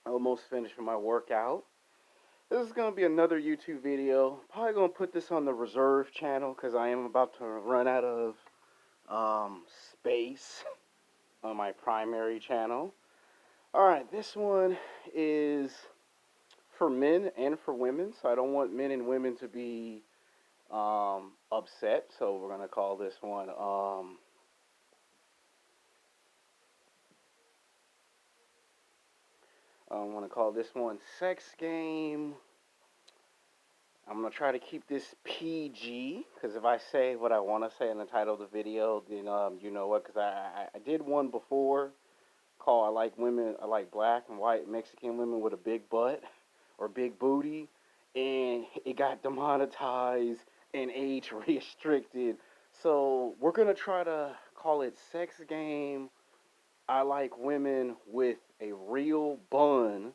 Almost finished with my workout. This is going to be another YouTube video. Probably going to put this on the reserve channel because I am about to run out of space on my primary channel. Alright, this one is for men and for women, so I don't want men and women to be upset, so we're going to call this one I want to call this one Sex Game. I'm going to try to keep this PG, because if I say what I want to say in the title of the video, then you know what, because I did one before called I like black and white Mexican women with a big butt or big booty, and it got demonetized and age restricted. So we're going to try to call it Sex Game. I like women with a real bun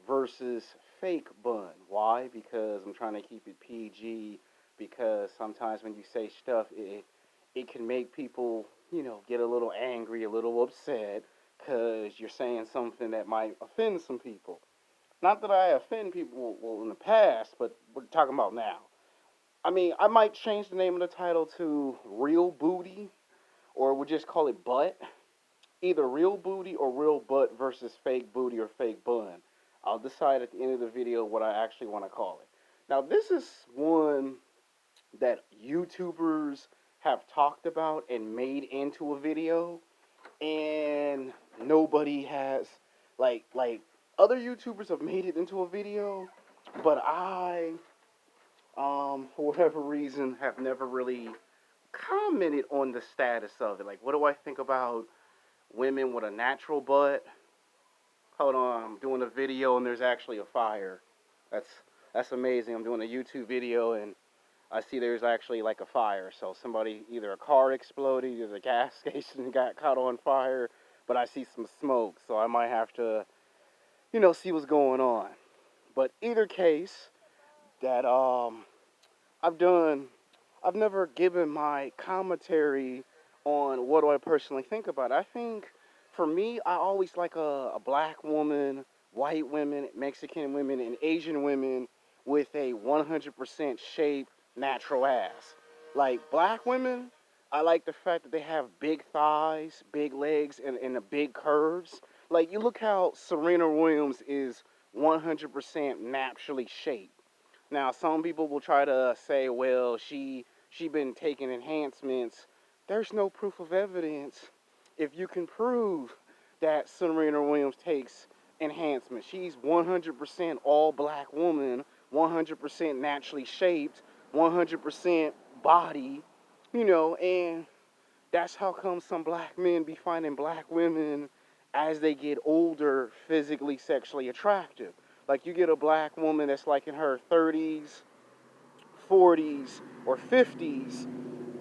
versus fake bun. Why? Because I'm trying to keep it PG. Because sometimes when you say stuff, it can make people, get a little angry, a little upset, because you're saying something that might offend some people. Not that I offend people in the past, but we're talking about now. I mean, I might change the name of the title to Real Booty, or we'll just call it Butt. Either real booty or real butt versus fake booty or fake bun. I'll decide at the end of the video what I actually want to call it. Now, this is one that YouTubers have talked about and made into a video, and nobody has, like other YouTubers have made it into a video, but I, for whatever reason, have never really commented on the status of it. Like, what do I think about women with a natural butt? Hold on, I'm doing a video and there's actually a fire. That's that's amazing. I'm doing a YouTube video and I see there's actually like a fire. So somebody, either a car exploded, either the gas station got caught on fire, but I see some smoke, so I might have to, see what's going on. But either case, that I've done, I've never given my commentary on what do I personally think about it. I think for me, I always like a black woman, white women, Mexican women, and Asian women with a 100% shape, natural ass. Like black women, I like the fact that they have big thighs, big legs, and the big curves. Like you look how Serena Williams is 100% naturally shaped. Now, some people will try to say, well, she been taking enhancements. There's no proof of evidence. If you can prove that Serena Williams takes enhancements, she's 100% all black woman, 100% naturally shaped, 100% body, and that's how come some black men be finding black women as they get older physically sexually attractive. Like you get a black woman that's like in her 30s, 40s, or 50s,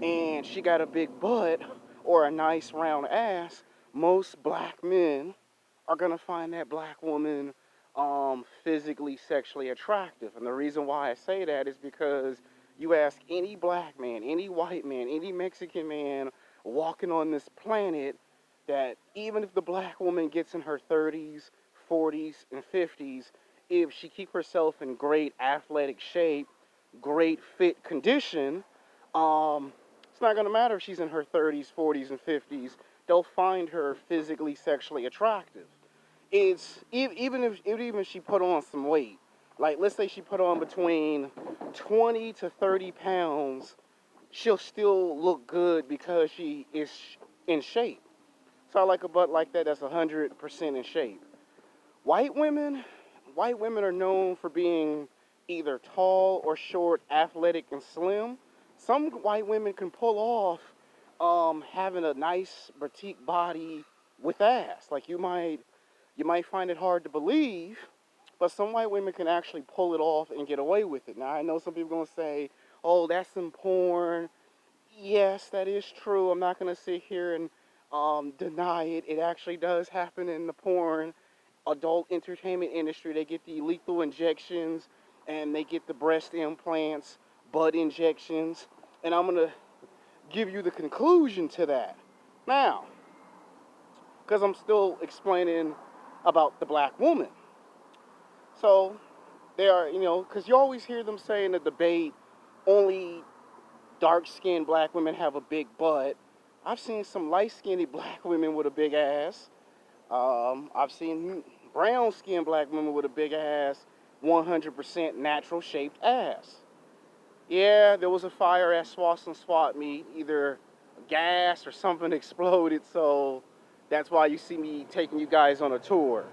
and she got a big butt or a nice round ass, most black men are gonna find that black woman physically sexually attractive. And the reason why I say that is because you ask any black man, any white man, any Mexican man walking on this planet, that even if the black woman gets in her 30s, 40s, and 50s, if she keep herself in great athletic shape, great fit condition, it's not going to matter if she's in her 30s, 40s, and 50s. They'll find her physically sexually attractive. Even if she put on some weight, like let's say she put on between 20 to 30 pounds, she'll still look good because she is in shape. So I like a butt like that that's 100% in shape. White women, white women are known for being either tall or short, athletic and slim. Some white women can pull off having a nice boutique body with ass. Like you might find it hard to believe, but some white women can actually pull it off and get away with it. Now I know some people are gonna say, "Oh, that's in porn." Yes, that is true. I'm not gonna sit here and deny it. It actually does happen in the porn adult entertainment industry. They get the lethal injections and they get the breast implants, butt injections, and I'm gonna give you the conclusion to that now, because I'm still explaining about the black woman. So they are, because you always hear them say in the debate, only dark-skinned black women have a big butt. I've seen some light-skinned black women with a big ass. I've seen brown-skinned black women with a big ass, 100% natural shaped ass. Yeah, there was a fire at Swanson Swap Meet. Either gas or something exploded, so that's why you see me taking you guys on a tour.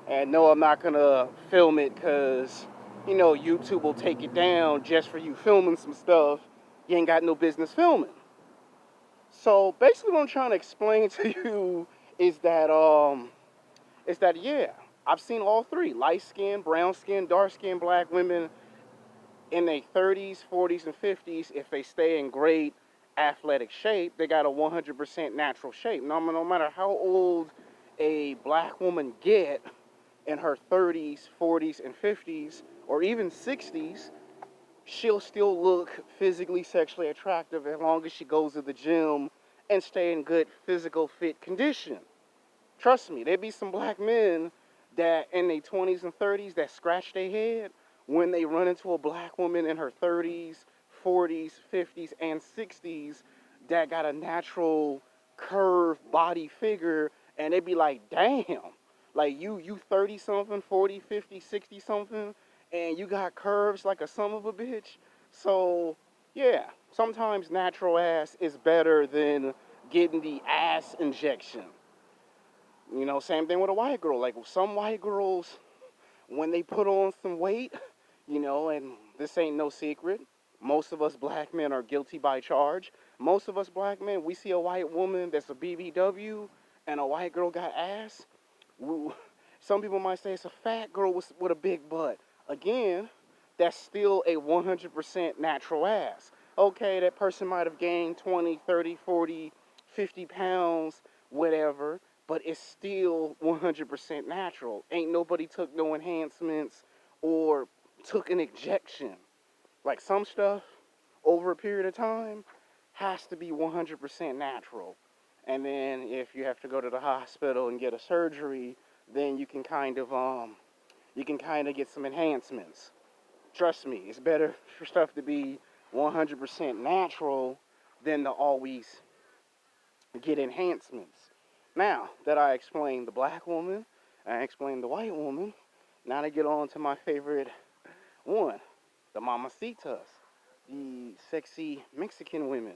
And no, I'm not gonna film it because, YouTube will take it down just for you filming some stuff you ain't got no business filming. So basically what I'm trying to explain to you is that yeah, I've seen all three: light skin, brown skin, dark skin black women in their 30s, 40s, and 50s. If they stay in great athletic shape, they got a 100% natural shape. No matter how old a black woman get in her 30s, 40s, and 50s, or even 60s, she'll still look physically sexually attractive as long as she goes to the gym and stay in good physical fit condition. Trust me, there be some black men that in their 20s and 30s that scratch their head when they run into a black woman in her 30s, 40s, 50s, and 60s that got a natural curved body figure, and they be like, damn, like you 30 something, 40, 50, 60 something, and you got curves like a son of a bitch. So yeah, sometimes natural ass is better than getting the ass injection. Same thing with a white girl. Like some white girls, when they put on some weight, and this ain't no secret, most of us black men are guilty by charge. Most of us black men, we see a white woman that's a BBW and a white girl got ass. Some people might say it's a fat girl with a big butt. Again, that's still a 100% natural ass. Okay, that person might have gained 20, 30, 40, 50 pounds, whatever, but it's still 100% natural. Ain't nobody took no enhancements or took an injection. Like some stuff, over a period of time, has to be 100% natural. And then if you have to go to the hospital and get a surgery, then you can kind of get some enhancements. Trust me, it's better for stuff to be 100% natural than to always get enhancements. Now that I explained the black woman, I explained the white woman, now to get on to my favorite one, the mamacitas, the sexy Mexican women.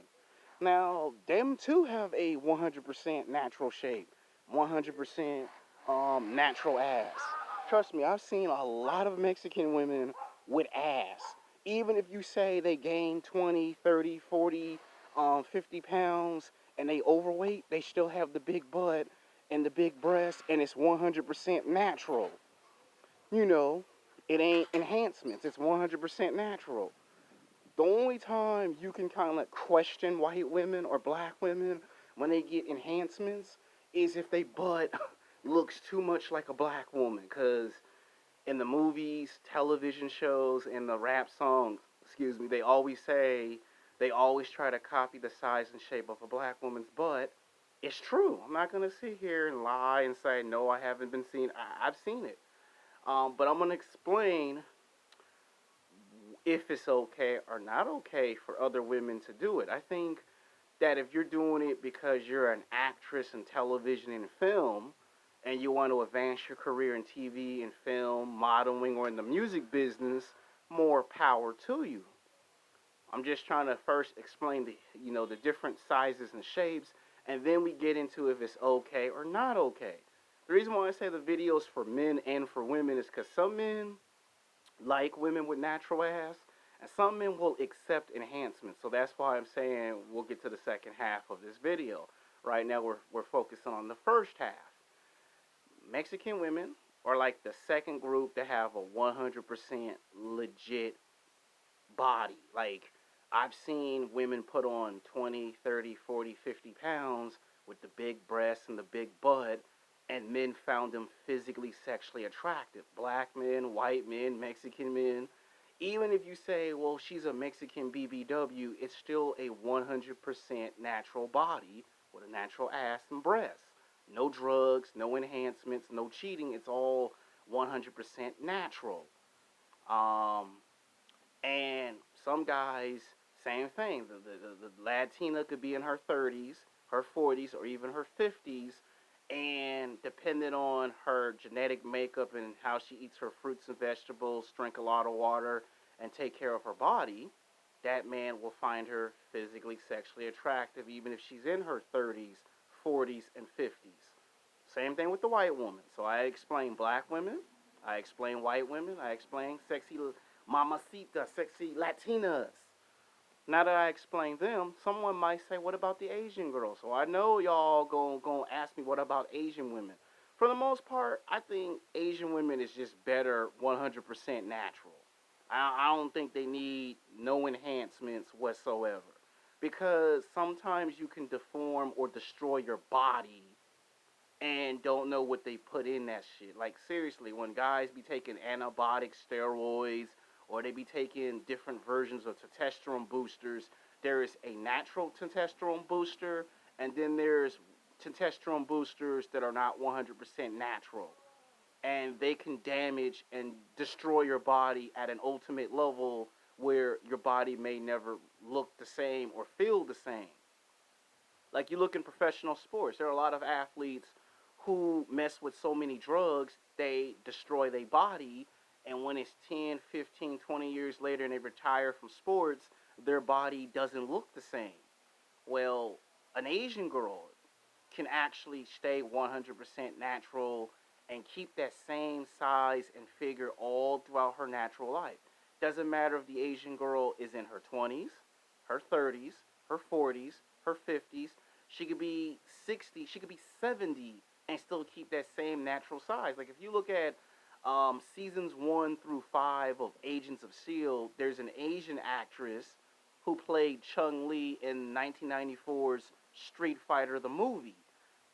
Now, them too have a 100% natural shape, 100% natural ass. Trust me, I've seen a lot of Mexican women with ass. Even if you say they gain 20, 30, 40, 50 pounds and they overweight, they still have the big butt and the big breast, and it's 100% natural. You know, it ain't enhancements, it's 100% natural. The only time you can kind of question white women or black women when they get enhancements is if they butt looks too much like a black woman. Because in the movies, television shows, and the rap songs, excuse me, they always try to copy the size and shape of a black woman's butt. It's true. I'm not going to sit here and lie and say, no, I haven't been seen. I've seen it. But I'm going to explain if it's okay or not okay for other women to do it. I think that if you're doing it because you're an actress in television and film and you want to advance your career in TV and film, modeling, or in the music business, more power to you. I'm just trying to first explain the different sizes and shapes, and then we get into if it's okay or not okay. The reason why I say the videos for men and for women is because some men like women with natural ass, and some men will accept enhancements. So that's why I'm saying we'll get to the second half of this video. Right now we're focusing on the first half. Mexican women are like the second group to have a 100% legit body. Like I've seen women put on 20, 30, 40, 50 pounds with the big breasts and the big butt, and men found them physically sexually attractive. Black men, white men, Mexican men. Even if you say, well, she's a Mexican BBW, it's still a 100% natural body with a natural ass and breasts. No drugs, no enhancements, no cheating. It's all 100% natural. Um, and some guys, same thing. The Latina could be in her 30s, her 40s, or even her 50s. And depending on her genetic makeup and how she eats her fruits and vegetables, drink a lot of water, and take care of her body, that man will find her physically, sexually attractive, even if she's in her 30s, 40s, and 50s. Same thing with the white woman. So I explain black women, I explain white women, I explain sexy mamacita, sexy Latinas. Now that I explain them, someone might say, "What about the Asian girls?" So I know y'all gonna ask me, "What about Asian women?" For the most part, I think Asian women is just better, 100% natural. I don't think they need no enhancements whatsoever, because sometimes you can deform or destroy your body and don't know what they put in that shit. Like seriously, when guys be taking antibiotic steroids or they be taking different versions of testosterone boosters, there is a natural testosterone booster, and then there's testosterone boosters that are not 100% natural. And they can damage and destroy your body at an ultimate level where your body may never look the same or feel the same. Like you look in professional sports, there are a lot of athletes who mess with so many drugs, they destroy their body. And when it's 10, 15, 20 years later and they retire from sports, their body doesn't look the same. Well, an Asian girl can actually stay 100% natural and keep that same size and figure all throughout her natural life. Doesn't matter if the Asian girl is in her 20s, her 30s, her 40s, her 50s. She could be 60, she could be 70 and still keep that same natural size. Like if you look at seasons 1 through 5 of Agents of S.H.I.E.L.D., there's an Asian actress who played Chung Li in 1994's Street Fighter the movie,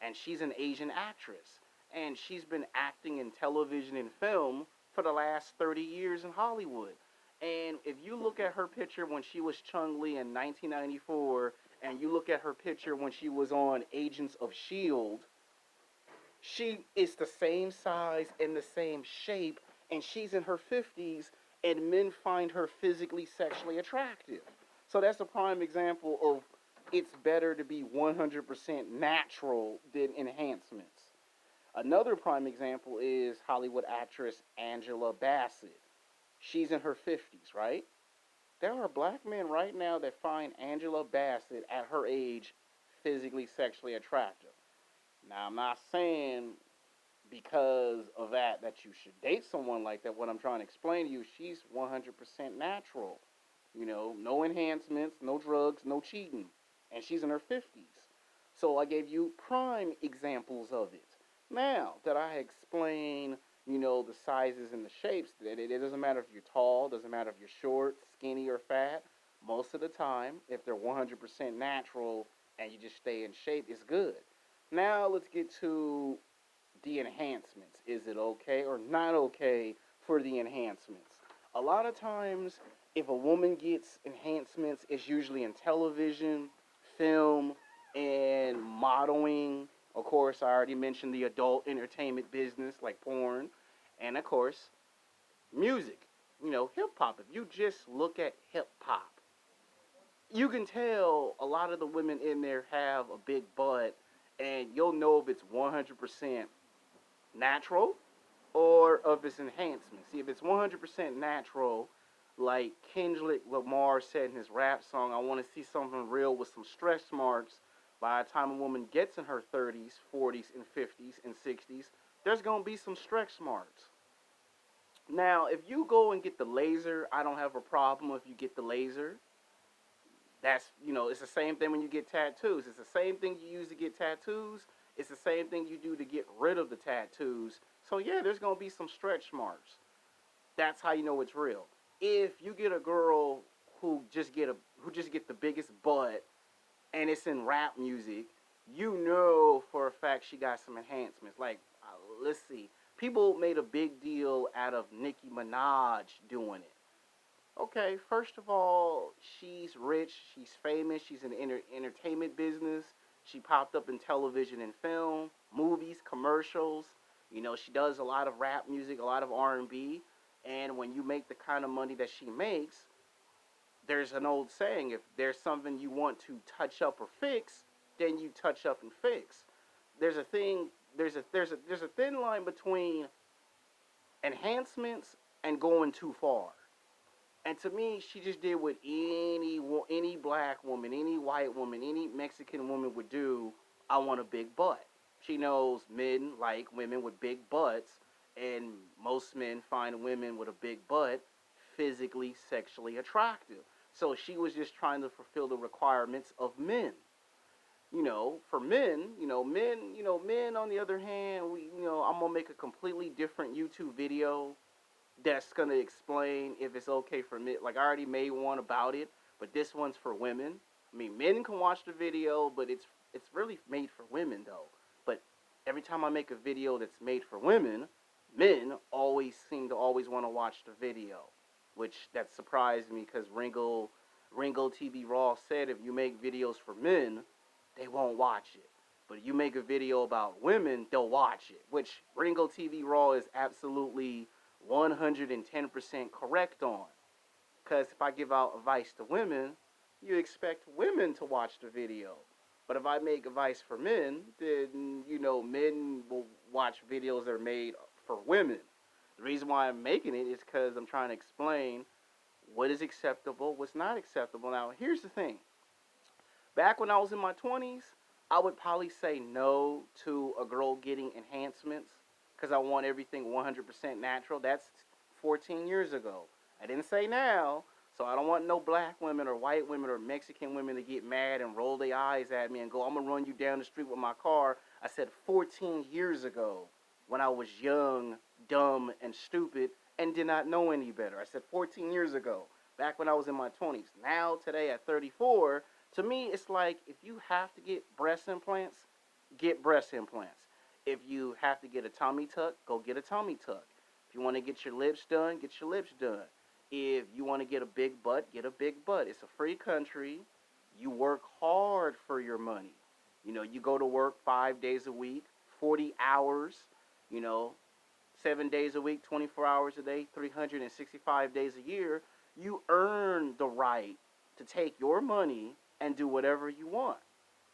and she's an Asian actress, and she's been acting in television and film for the last 30 years in Hollywood. And if you look at her picture when she was Chung Li in 1994, and you look at her picture when she was on Agents of S.H.I.E.L.D., she is the same size and the same shape, and she's in her 50s, and men find her physically, sexually attractive. So that's a prime example of it's better to be 100% natural than enhancements. Another prime example is Hollywood actress Angela Bassett. She's in her 50s, right? There are black men right now that find Angela Bassett at her age physically, sexually attractive. Now, I'm not saying because of that you should date someone like that. What I'm trying to explain to you, she's 100% natural. You know, no enhancements, no drugs, no cheating. And she's in her 50s. So I gave you prime examples of it. Now that I explain, the sizes and the shapes, it doesn't matter if you're tall, doesn't matter if you're short, skinny, or fat. Most of the time, if they're 100% natural and you just stay in shape, it's good. Now let's get to the enhancements. Is it okay or not okay for the enhancements? A lot of times, if a woman gets enhancements, it's usually in television, film, and modeling. Of course, I already mentioned the adult entertainment business like porn, and of course, music. Hip hop. If you just look at hip hop, you can tell a lot of the women in there have a big butt, and you'll know if it's 100% natural or of its enhancement. See, if it's 100% natural, like Kendrick Lamar said in his rap song, I want to see something real with some stretch marks. By the time a woman gets in her 30s, 40s, and 50s, and 60s, there's going to be some stretch marks. Now, if you go and get the laser, I don't have a problem if you get the laser. It's the same thing when you get tattoos. It's the same thing you use to get tattoos. It's the same thing you do to get rid of the tattoos. So yeah, there's gonna be some stretch marks. That's how you know it's real. If you get a girl who just get the biggest butt and it's in rap music, you know for a fact she got some enhancements. Like, let's see, people made a big deal out of Nicki Minaj doing it. Okay, first of all, she's rich, she's famous, she's in the entertainment business. She popped up in television and film, movies, commercials. You know, she does a lot of rap music, a lot of R&B, and when you make the kind of money that she makes, there's an old saying: if there's something you want to touch up or fix, then you touch up and fix. There's a thing. There's a thin line between enhancements and going too far. And to me, she just did what any black woman, any white woman, any Mexican woman would do. I want a big butt. She knows men like women with big butts, and most men find women with a big butt physically, sexually attractive. So she was just trying to fulfill the requirements of men. You know, for men, men on the other hand, I'm gonna make a completely different YouTube video that's gonna explain if it's okay for men. Like I already made one about it, but this one's for women. I mean, men can watch the video, but it's really made for women though. But every time I make a video that's made for women, men always seem to always want to watch the video, which that surprised me because Ringo TV Raw said if you make videos for men, they won't watch it. But you make a video about women, they'll watch it, which Ringo TV Raw is absolutely 110% correct on. Because if I give out advice to women, you expect women to watch the video. But if I make advice for men, then, men will watch videos that are made for women. The reason why I'm making it is because I'm trying to explain what is acceptable, what's not acceptable. Now, here's the thing. Back when I was in my 20s, I would probably say no to a girl getting enhancements because I want everything 100% natural. That's 14 years ago. I didn't say now, so I don't want no black women or white women or Mexican women to get mad and roll their eyes at me and go, I'm going to run you down the street with my car. I said 14 years ago when I was young, dumb, and stupid and did not know any better. I said 14 years ago, back when I was in my 20s. Now, today at 34, to me, it's like if you have to get breast implants, get breast implants. If you have to get a tummy tuck, go get a tummy tuck. If you want to get your lips done, get your lips done. If you want to get a big butt, get a big butt. It's a free country. You work hard for your money. You go to work 5 days a week, 40 hours, you know, 7 days a week, 24 hours a day, 365 days a year. You earn the right to take your money and do whatever you want.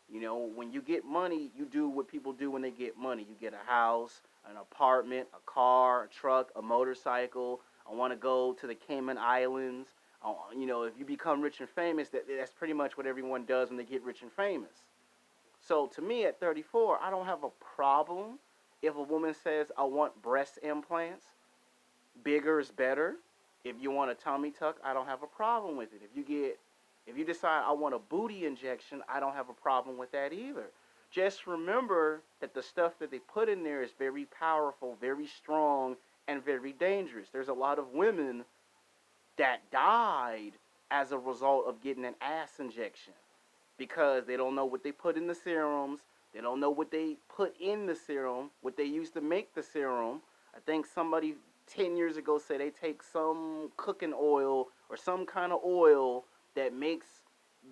When you get money, you do what people do when they get money. You get a house, an apartment, a car, a truck, a motorcycle. I want to go to the Cayman Islands. If you become rich and famous, that's pretty much what everyone does when they get rich and famous. So to me, at 34, I don't have a problem if a woman says, I want breast implants. Bigger is better. If you want a tummy tuck, I don't have a problem with it. If you decide I want a booty injection, I don't have a problem with that either. Just remember that the stuff that they put in there is very powerful, very strong, and very dangerous. There's a lot of women that died as a result of getting an ass injection because they don't know what they put in the serums. They don't know what they put in the serum, what they use to make the serum. I think somebody 10 years ago said they take some cooking oil or some kind of oil that makes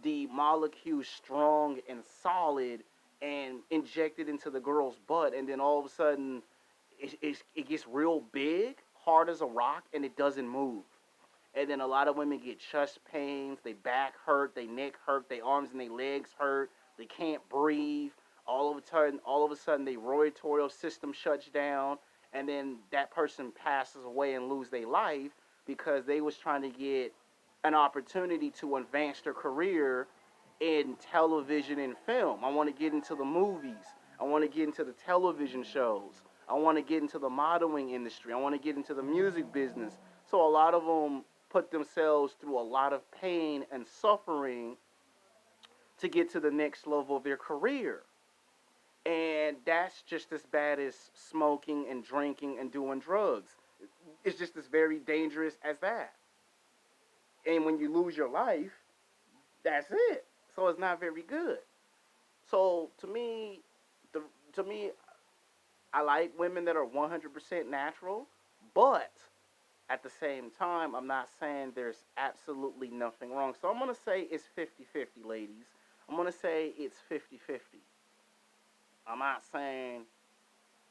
the molecule strong and solid and inject it into the girl's butt, and then all of a sudden it gets real big, hard as a rock, and it doesn't move. And then a lot of women get chest pains, they back hurt, they neck hurt, their arms and their legs hurt, they can't breathe. All of a sudden, their rotatorial system shuts down, and then that person passes away and lose their life because they was trying to get an opportunity to advance their career in television and film. I want to get into the movies. I want to get into the television shows. I want to get into the modeling industry. I want to get into the music business. So a lot of them put themselves through a lot of pain and suffering to get to the next level of their career. And that's just as bad as smoking and drinking and doing drugs. It's just as very dangerous as that. And when you lose your life, that's it. So it's not very good. So the, to me, I like women that are 100% natural, but at the same time, I'm not saying there's absolutely nothing wrong. So I'm going to say it's 50-50, ladies. I'm going to say it's 50-50. I'm not saying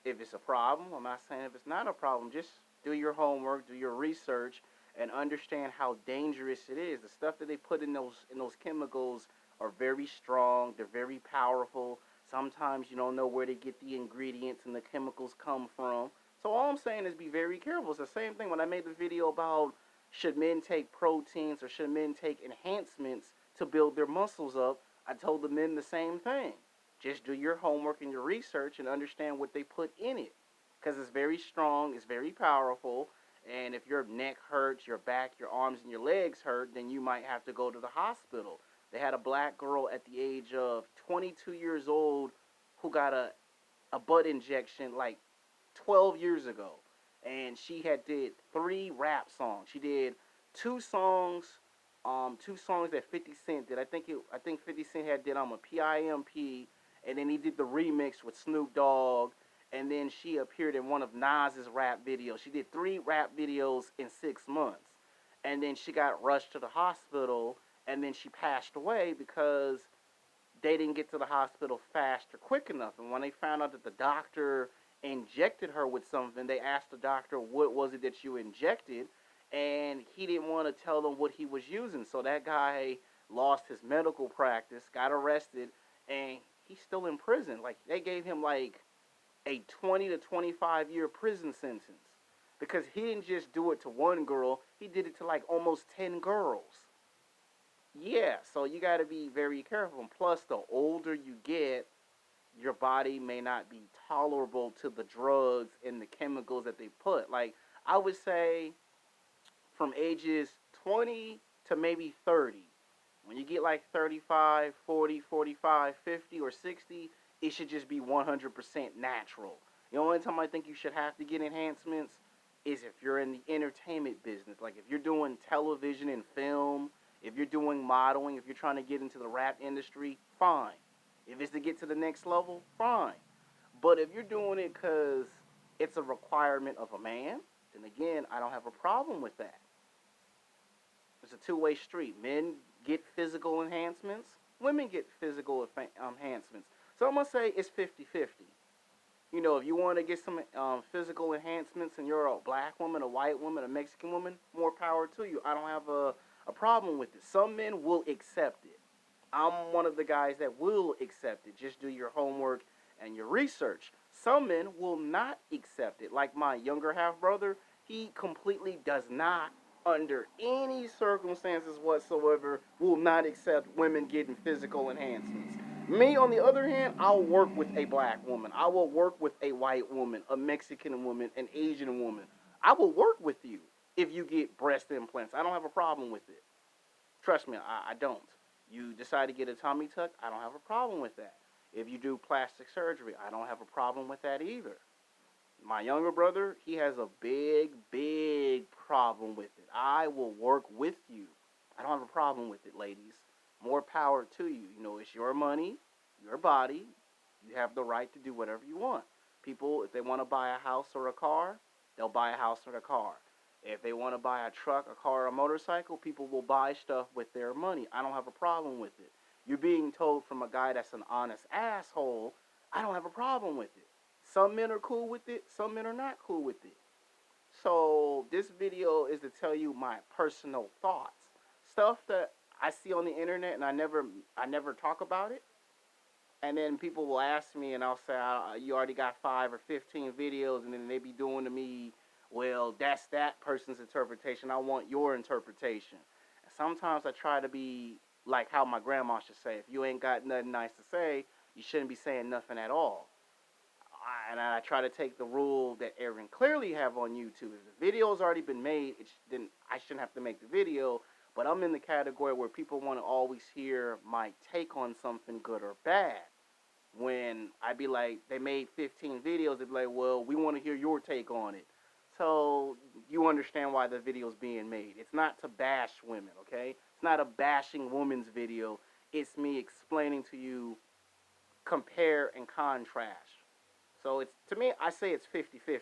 if it's a problem. I'm not saying if it's not a problem. Just do your homework, do your research, and understand how dangerous it is. The stuff that they put in those chemicals are very strong. They're very powerful. Sometimes you don't know where they get the ingredients and the chemicals come from. So all I'm saying is be very careful. It's the same thing when I made the video about should men take proteins or should men take enhancements to build their muscles up. I told the men the same thing. Just do your homework and your research and understand what they put in it. Because it's very strong, it's very powerful, and if your neck hurts, your back, your arms, and your legs hurt, then you might have to go to the hospital. They had a black girl at the age of 22 years old who got a butt injection like 12 years ago, and she had did 3 rap songs. She did two songs that 50 Cent did. I think 50 Cent had did a PIMP, and then he did the remix with Snoop Dogg, and then she appeared in one of Nas's rap videos. She did 3 rap videos in 6 months, and then she got rushed to the hospital, and then she passed away because they didn't get to the hospital fast or quick enough. And when they found out that the doctor injected her with something, they asked the doctor, what was it that you injected? And he didn't want to tell them what he was using. So that guy lost his medical practice, got arrested, and he's still in prison. Like, they gave him like a 20 to 25 year prison sentence because he didn't just do it to one girl, he did it to like almost 10 girls. Yeah, so you got to be very careful. And plus, the older you get, your body may not be tolerable to the drugs and the chemicals that they put. Like, I would say from ages 20 to maybe 30. When you get like 35, 40, 45, 50, or 60, it should just be 100% natural. The only time I think you should have to get enhancements is if you're in the entertainment business. Like if you're doing television and film, if you're doing modeling, if you're trying to get into the rap industry, fine. If it's to get to the next level, fine. But if you're doing it because it's a requirement of a man, then again, I don't have a problem with that. It's a two-way street. Men get physical enhancements, women get physical enhancements. So I'm going to say it's 50-50. You know, if you want to get some physical enhancements and you're a black woman, a white woman, a Mexican woman, more power to you. I don't have a problem with it. Some men will accept it. I'm one of the guys that will accept it. Just do your homework and your research. Some men will not accept it. Like my younger half brother, he completely does not, under any circumstances whatsoever, will not accept women getting physical enhancements. Me, on the other hand, I'll work with a black woman. I will work with a white woman, a Mexican woman, an Asian woman. I will work with you if you get breast implants. I don't have a problem with it. Trust me, I don't. You decide to get a tummy tuck, I don't have a problem with that. If you do plastic surgery, I don't have a problem with that either. My younger brother, he has a big, big problem with it. I will work with you. I don't have a problem with it, ladies. More power to you. You know, it's your money, your body. You have the right to do whatever you want. People, if they want to buy a house or a car, they'll buy a house or a car. If they want to buy a truck, a car, or a motorcycle, people will buy stuff with their money. I don't have a problem with it. You're being told from a guy that's an honest asshole, I don't have a problem with it. Some men are cool with it, some men are not cool with it. So this video is to tell you my personal thoughts. Stuff that I see on the internet and I never talk about it. And then people will ask me and I'll say, you already got 5 or 15 videos, and then they be doing to me, well, that's that person's interpretation. I want your interpretation. And sometimes I try to be like how my grandma should say, if you ain't got nothing nice to say, you shouldn't be saying nothing at all. And I try to take the rule that Aaron clearly have on YouTube. If the video's already been made, then I shouldn't have to make the video. But I'm in the category where people want to always hear my take on something, good or bad. When I be like, they made 15 videos, they'd be like, well, we want to hear your take on it. So you understand why the video's being made. It's not to bash women, okay? It's not a bashing woman's video. It's me explaining to you, compare and contrast. So it's, to me, I say it's 50-50.